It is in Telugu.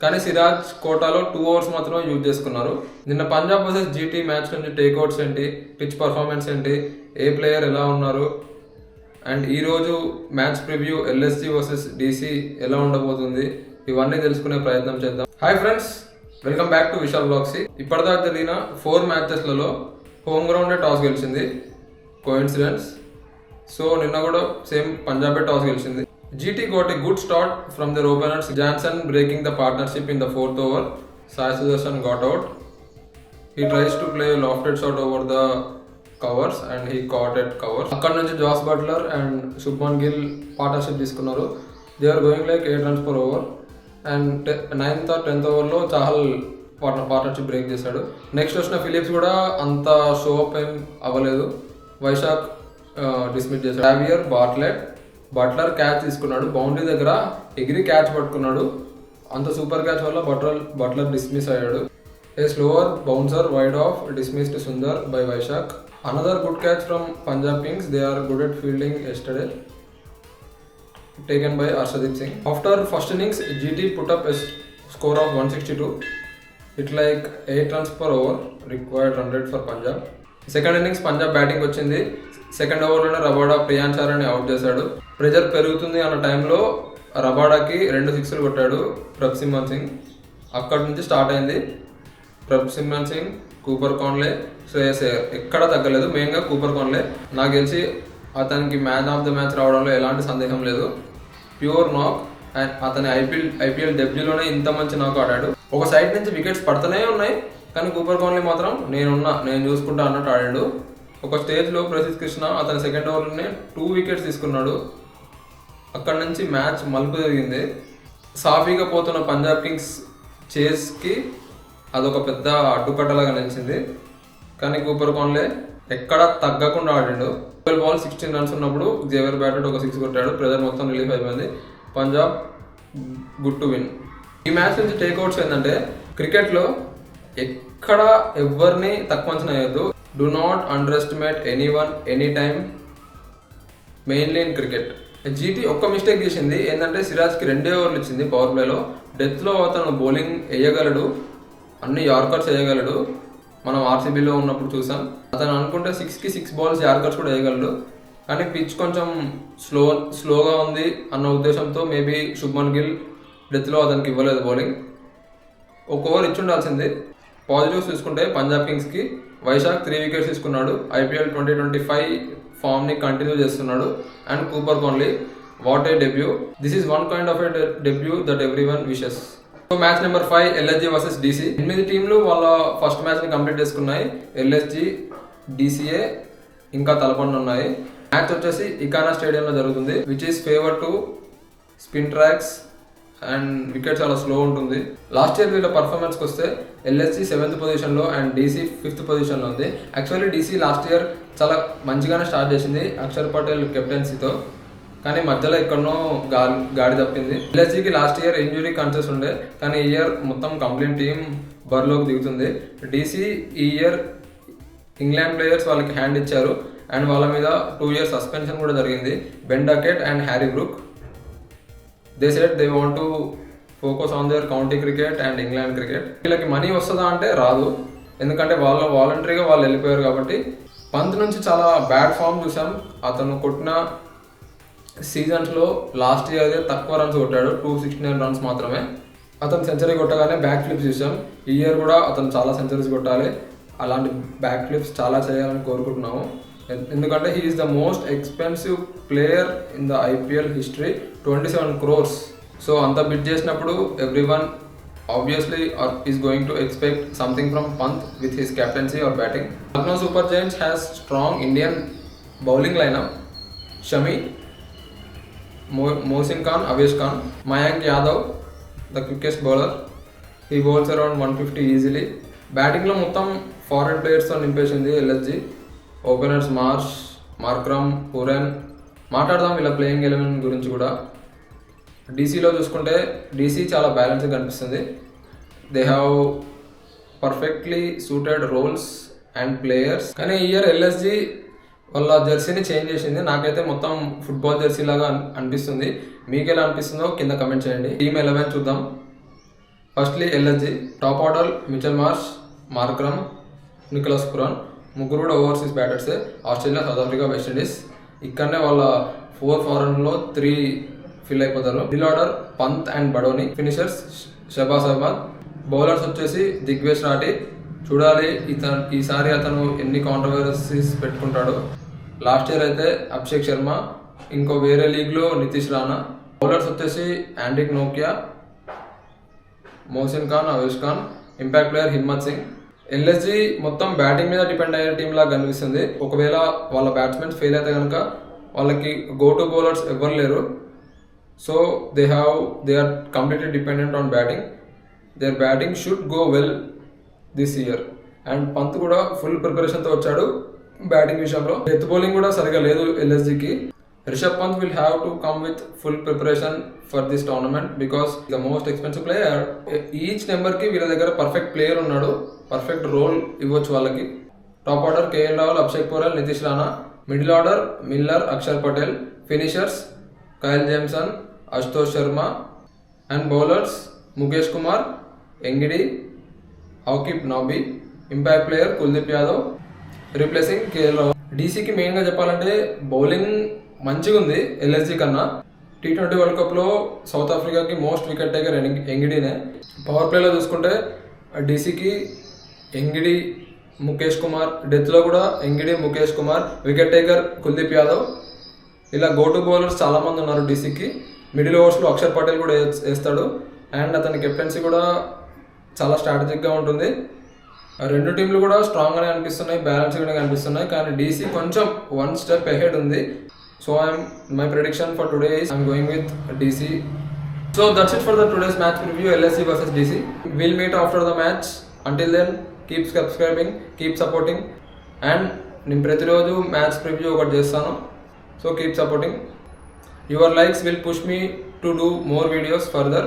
కానీ సిరాజ్ కోటాలో 2 ఓవర్స్ మాత్రమే యూజ్ చేసుకున్నారు. నిన్న పంజాబ్ వర్సెస్ జీటీ మ్యాచ్ నుంచి టేక్అవుట్స్ ఏంటి, పిచ్ పర్ఫార్మెన్స్ ఏంటి, ఏ ప్లేయర్ ఎలా ఉన్నారు, అండ్ ఈరోజు match preview LSG versus DC ఎలా ఉండబోతుంది, ఇవన్నీ తెలుసుకునే ప్రయత్నం చేద్దాం. Hi friends, welcome back to Vishal vlogs. ఇప్పటిదాకా జరిగిన 4 మ్యాచెస్లలో హోమ్ గ్రౌండే టాస్ గెలిచింది. కోఇన్సిడెన్స్? సో నిన్న కూడా సేమ్ పంజాబే టాస్ గెలిచింది. GT got a good start from their openers. Jansen breaking the partnership in the 4th over. Sai Sudarshan got out. He tries to play a lofted shot over the covers and he caught at covers. అక్కడ నుంచి Jos Buttler and Shubman Gill partnership తీసుకున్నారు. They are going like 8 runs per over. అండ్ 9th or 10th ఓవర్లో చాహల్ పార్ట్నర్షిప్ బ్రేక్ చేశాడు. నెక్స్ట్ వచ్చిన ఫిలిప్స్ కూడా అంత షో అప్ ఏం అవ్వలేదు. వైశాఖ్ డిస్మిస్ చేశాడు. జావియర్ బట్లర్ క్యాచ్ తీసుకున్నాడు, బౌండరీ దగ్గర ఎగిరి క్యాచ్ పట్టుకున్నాడు. అంత సూపర్ క్యాచ్ వల్ల బట్లర్ డిస్మిస్ అయ్యాడు. A slower bouncer wide off dismissed Sundar by Vyshak. Another good catch from Punjab Kings. They are good at fielding yesterday, taken by Arshdeep Singh. After first innings, GT put up a score of 162. It's like 8 runs per over required run rate for Punjab. Second innings Punjab batting వచ్చింది. సెకండ్ ఓవర్లోనే రబాడా ప్రియాన్ చారాని అవుట్ చేశాడు. ప్రెజర్ పెరుగుతుంది అన్న టైంలో రబాడాకి 2 సిక్స్లు కొట్టాడు ప్రభ్సిమన్ సింగ్. అక్కడి నుంచి స్టార్ట్ అయింది. ప్రభ్సిమన్ సింగ్, కూపర్ కాన్లే, శ్రేయస్ అయ్యర్ ఎక్కడా తగ్గలేదు. మెయిన్గా కూపర్ కాన్లే. నాకు తెలిసి అతనికి మ్యాన్ ఆఫ్ ద మ్యాచ్ రావడంలో ఎలాంటి సందేహం లేదు. ప్యూర్ నాక్. అండ్ అతని ఐపీఎల్ డెబ్యూలోనే ఇంత మంచి నాక్ ఆడాడు. ఒక సైడ్ నుంచి వికెట్స్ పడుతూనే ఉన్నాయి, కానీ కూపర్ కాన్లీ మాత్రం నేను చూసుకుంటా అన్నట్టు ఆడాడు. ఒక స్టేజ్లో ప్రసిద్ధ్ కృష్ణ అతని సెకండ్ ఓవర్లోనే 2 వికెట్స్ తీసుకున్నాడు. అక్కడ నుంచి మ్యాచ్ మలుపు జరిగింది. సాఫీగా పోతున్న పంజాబ్ కింగ్స్ చేస్కి అదొక పెద్ద అడ్డుకట్టలాగా నిలిచింది. కానీ కూపర్ కాన్లే ఎక్కడా తగ్గకుండా ఆడాడు. 12 balls 16 runs ఉన్నప్పుడు జేవియర్ బ్యాటెడ్ ఒక 6 కొట్టాడు. ప్రెజర్ మొత్తం రిలీఫ్ అయిపోయింది. Punjab good to win. ఈ మ్యాచ్ నుంచి టేక్అవుట్స్ ఏంటంటే, క్రికెట్లో ఎక్కడ ఎవరిని తక్కువ అంచనా వేయద్దు. Do not underestimate anyone any time, mainly in cricket. GT ఒక్క మిస్టేక్ చేసింది. ఏంటంటే సిరాజ్కి 2 ఓవర్లు ఇచ్చింది పవర్ ప్లేలో. డెత్లో అతను బౌలింగ్ వేయగలడు, అన్ని యార్కర్స్ వేయగలడు. మనం ఆర్సీబీలో ఉన్నప్పుడు చూసాం. అతను అనుకుంటే 6కి 6 balls యార్కర్స్ కూడా వేయగలడు. కానీ పిచ్ కొంచెం స్లోగా ఉంది అన్న ఉద్దేశంతో మేబీ శుభ్మన్ గిల్ డెత్లో అతనికి ఇవ్వలేదు బౌలింగ్. 1 ఓవర్ ఇచ్చి ఉండాల్సింది. పాజిటివ్స్ తీసుకుంటే పంజాబ్ కింగ్స్కి వైశాఖ్ 3 వికెట్స్ తీసుకున్నాడు. ఐపీఎల్ 2025 ఫామ్ని కంటిన్యూ చేస్తున్నాడు. And Cooper Connolly, what a debut. This is one kind of a debut that everyone wishes. So match number 5 LSG versus DC. 8 టీంలు వాళ్ళ ఫస్ట్ మ్యాచ్ని కంప్లీట్ చేసుకున్నాయి. ఎల్ఎస్జీ, డీసీఏ ఇంకా తలపండున్నాయి. మ్యాచ్ వచ్చేసి ఇకానా స్టేడియంలో జరుగుతుంది, which is favour to spin tracks and wicket చాలా స్లో ఉంటుంది. లాస్ట్ ఇయర్ వీళ్ళ పర్ఫార్మెన్స్కి వస్తే ఎల్ఎస్జీ 7th పొజిషన్లో అండ్ డీసీ 5th పొజిషన్లో ఉంది. యాక్చువల్లీ డీసీ లాస్ట్ ఇయర్ చాలా మంచిగానే స్టార్ట్ చేసింది అక్షర్ పటేల్ కెప్టెన్సీతో, కానీ మధ్యలో ఎక్కడనో గాడి తప్పింది. ఎల్ఎస్జీకి లాస్ట్ ఇయర్ ఇంజురీ కన్సెస్ ఉండే, కానీ ఈ ఇయర్ మొత్తం కంప్లీట్ టీం బరిలోకి దిగుతుంది. డీసీ ఈ ఇయర్ ఇంగ్లాండ్ ప్లేయర్స్ వాళ్ళకి హ్యాండ్ ఇచ్చారు అండ్ వాళ్ళ మీద 2 years సస్పెన్షన్ కూడా జరిగింది. Ben Duckett and Harry Brook. They said they want to focus on their county cricket and England cricket. వీళ్ళకి మనీ వస్తుందా అంటే రాదు, ఎందుకంటే వాలంటరీగా వాళ్ళు వెళ్ళిపోయారు కాబట్టి. పంత్ నుంచి చాలా బ్యాడ్ ఫామ్ చూసాం. అతను కొట్టిన సీజన్స్లో లాస్ట్ ఇయర్ తక్కువ రన్స్ కొట్టాడు, 269 runs మాత్రమే. అతను సెంచరీ కొట్టగానే బ్యాక్ ఫ్లిప్స్ చూసాం. ఈ ఇయర్ కూడా అతను చాలా సెంచరీస్ కొట్టాలి. అలాంటి బ్యాక్ ఫ్లిప్స్ చాలా చేయాలని కోరుకుంటున్నాము. ఎందుకంటే he is the most expensive player in the IPL history, 27 crores. So అంత బిడ్ చేసినప్పుడు everyone obviously is going to expect something from Pant with his captaincy or batting. Lucknow Super Giants has strong Indian bowling lineup. Shami, Mohsin Khan, Avesh Khan, Mayank Yadav the quickest bowler. He bowls around 150 easily. బ్యాటింగ్లో మొత్తం ఫారెన్ ప్లేయర్స్తో నింపేసింది ఎల్ఎస్జీ. ఓపెనర్స్ మార్క్రమ్, హురెన్. మాట్లాడదాం వీళ్ళ ప్లేయింగ్ 11 గురించి కూడా. డీసీలో చూసుకుంటే డీసీ చాలా బ్యాలెన్స్గా కనిపిస్తుంది. They have perfectly suited roles and players. కానీ ఈ ఇయర్ ఎల్ఎస్జీ వాళ్ళ జెర్సీని చేంజ్ చేసింది. నాకైతే మొత్తం ఫుట్బాల్ జెర్సీ లాగా అనిపిస్తుంది. మీకు ఎలా అనిపిస్తుందో కింద కమెంట్ చేయండి. టీమ్ 11 చూద్దాం. Firstly LSG top order Mitchell Marsh, Markram, Nicholas Pooran ముగ్గురు కూడా ఓవర్సీస్ బ్యాటర్సే. Australia, South Africa, West Indies. ఇక్కడనే వాళ్ళ 4 ఫారెన్లో 3 ఫిల్ అయిపోతారు. Middle order Pant and Badoni. Finishers Shahbaz Ahmed. Bowlers వచ్చేసి దిగ్వేష్ రాఠీ. చూడాలి ఈసారి అతను ఎన్ని కాంట్రవర్సీస్ పెట్టుకుంటాడు. లాస్ట్ ఇయర్ అయితే అభిషేక్ శర్మ, ఇంకో వేరే లీగ్లో నితీష్ రాణా. బౌలర్స్ వచ్చేసి యాండ్రిక్ నోకియా, Mohsin Khan, Avesh Khan. Impact player Himmat Singh. LSG మొత్తం బ్యాటింగ్ మీద డిపెండ్ అయ్యే టీం లాగా కనిపిస్తుంది. ఒకవేళ వాళ్ళ బ్యాట్స్మెన్స్ ఫెయిల్ అయితే కనుక వాళ్ళకి గో టు బౌలర్స్ ఎవరు లేరు. So they are completely dependent on batting. Their batting should go well this year. And Pant కూడా ఫుల్ ప్రిపరేషన్తో వచ్చాడు బ్యాటింగ్ విషయంలో. డెత్ బౌలింగ్ కూడా సరిగా లేదు ఎల్ఎస్జీకి. Rishabh Pant will have to come with full preparation for this tournament because the most expensive player. Each నెంబర్కి వీళ్ళ దగ్గర పర్ఫెక్ట్ ప్లేయర్ ఉన్నాడు, పర్ఫెక్ట్ రోల్ ఇవ్వచ్చు వాళ్ళకి. Top order KL Rahul, Abhishek Porel, Nitish Rana. Middle order Miller, Axar Patel. Finishers Kyle Jamieson, Ashutosh Sharma. And bowlers Mukesh Kumar, Ngidi, హౌకిప్ నాబీ. Impact player Kuldeep Yadav, replacing KL Rahul. డీసీకి మెయిన్గా చెప్పాలంటే బౌలింగ్ మంచిగా ఉంది ఎల్ఎస్జీ కన్నా. T20 వరల్డ్ కప్లో సౌత్ ఆఫ్రికాకి మోస్ట్ వికెట్ టేకర్ ఎంగిడీనే. పవర్ ప్లేలో చూసుకుంటే డీసీకి ఎంగిడి, ముఖేష్ కుమార్. డెత్లో కూడా Ngidi, Mukesh Kumar. Wicket taker Kuldeep Yadav. ఇలా గో టు బౌలర్స్ చాలామంది ఉన్నారు డీసీకి. మిడిల్ ఓవర్స్లో అక్షర్ పటేల్ కూడా వేస్తాడు. అండ్ అతని కెప్టెన్సీ కూడా చాలా స్ట్రాటజిక్గా ఉంటుంది. రెండు టీంలు కూడా స్ట్రాంగ్గానే అనిపిస్తున్నాయి, బ్యాలెన్స్గానే కనిపిస్తున్నాయి. కానీ డీసీ కొంచెం 1 step ahead ఉంది. So my prediction for today is I'm going with DC. So that's it for the today's match preview, LSG versus DC. We'll meet after the match. Until then, keep subscribing, keep supporting, and నేను ప్రతిరోజు మ్యాచ్ ప్రివ్యూ ఒకటి చేస్తాను. So keep supporting. Your likes will push me to do more videos further.